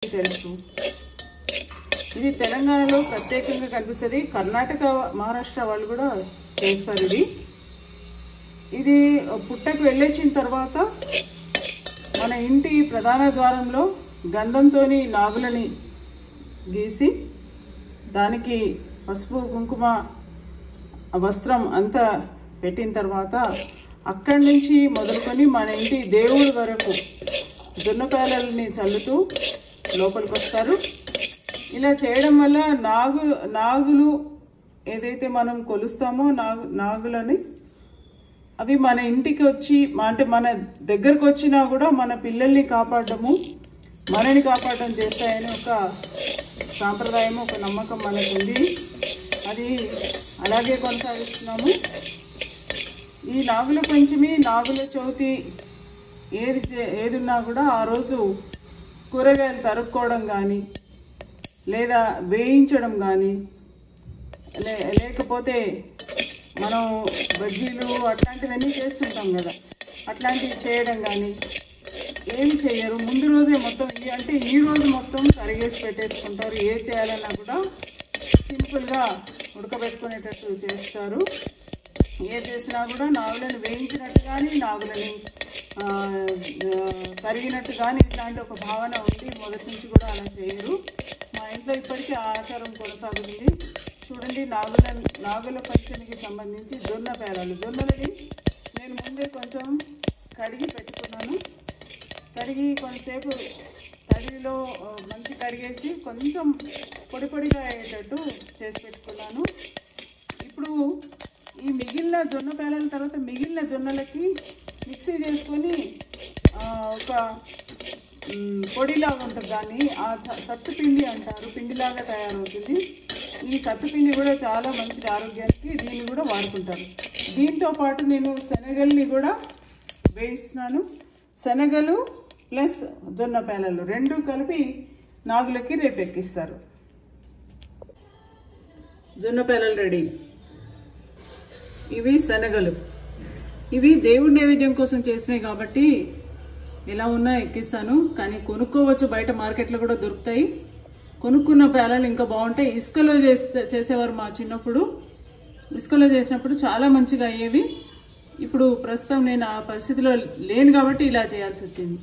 తెలుసు. ఇది తెలంగాణలో ప్రత్యేకంగా కనిపిస్తుంది. కర్ణాటక, మహారాష్ట్ర వాళ్ళు కూడా చేస్తారు. ఇది పుట్టకు వెళ్ళొచ్చిన తర్వాత మన ఇంటి ప్రధాన ద్వారంలో గంధంతో నాగులని గీసి దానికి పసుపు కుంకుమ వస్త్రం అంతా పెట్టిన తర్వాత అక్కడి నుంచి మొదలుకొని మన ఇంటి దేవుడి వరకు జొన్నపేలల్ని చల్లుతూ లోపలికి వస్తారు. ఇలా చేయడం వల్ల నాగులు ఏదైతే మనం కొలుస్తామో నాగులని అవి మన ఇంటికి వచ్చి అంటే మన దగ్గరకు వచ్చినా కూడా మన పిల్లల్ని కాపాడము, మనని కాపాడడం చేస్తాయని ఒక సాంప్రదాయం, ఒక నమ్మకం మనకు ఉంది. అది అలాగే కొనసాగిస్తున్నాము. ఈ నాగుల పంచమి, నాగుల చవితి ఏది ఉన్నా కూడా ఆ రోజు కూరగాయలు తరుక్కోవడం కానీ లేదా వేయించడం కానీ లేకపోతే మనం బజ్జీలు అట్లాంటివన్నీ చేస్తుంటాం కదా, అట్లాంటివి చేయడం కానీ ఏమి చేయరు. ముందు రోజే మొత్తం అంటే ఈ రోజు మొత్తం కరిగేసి పెట్టేసుకుంటారు. ఏది చేయాలన్నా కూడా సింపుల్గా ఉడకబెట్టుకునేటట్టు చేస్తారు. ఏది చేసినా కూడా నాగులను వేయించినట్టు కానీ నాగులని కరిగినట్టు కానీ ఇట్లాంటి ఒక భావన ఉంది. మొదటి నుంచి కూడా అలా చేయరు. మా ఇంట్లో ఇప్పటికీ ఆచారం కొనసాగుతుంది. చూడండి, నాగుల పంచమికి సంబంధించి జొన్న పేలాలు. జొన్నలని నేను ముందే కొంచెం కడిగి పెట్టుకున్నాను. కడిగి కొంచెంసేపు తడిలో మంచి కడిగేసి కొంచెం పొడి పొడిగా అయ్యేటట్టు చేసి పెట్టుకున్నాను. ఇప్పుడు ఈ మిగిలిన జొన్న పేలాల తర్వాత మిగిలిన జొన్నలకి మిక్సీ చేసుకొని ఒక పొడిలాగా ఉంటుంది. దాన్ని సత్తుపిండి అంటారు. పిండిలాగా తయారవుతుంది. ఈ సత్తుపిండి కూడా చాలా మంచిది ఆరోగ్యానికి. దీన్ని కూడా వాడుకుంటారు. దీంతో పాటు నేను శనగల్ని కూడా వేయిస్తున్నాను. శనగలు ప్లస్ జొన్న పేలలు రెండు కలిపి నాగులకి రేపు ఎక్కిస్తారు. జొన్న పేలలు రెడీ. ఇవి శనగలు. ఇవి దేవుడి నైవేద్యం కోసం చేసినాయి కాబట్టి ఎలా ఉన్నా ఎక్కిస్తాను. కానీ కొనుక్కోవచ్చు, బయట మార్కెట్లో కూడా దొరుకుతాయి. కొనుక్కున్న పేలాలు ఇంకా బాగుంటాయి. ఇసుకలో చేసేవారు మా చిన్నప్పుడు. ఇసుకలో చేసినప్పుడు చాలా మంచిగా అయ్యేవి. ఇప్పుడు ప్రస్తుతం నేను ఆ పరిస్థితిలో లేను కాబట్టి ఇలా చేయాల్సి వచ్చింది.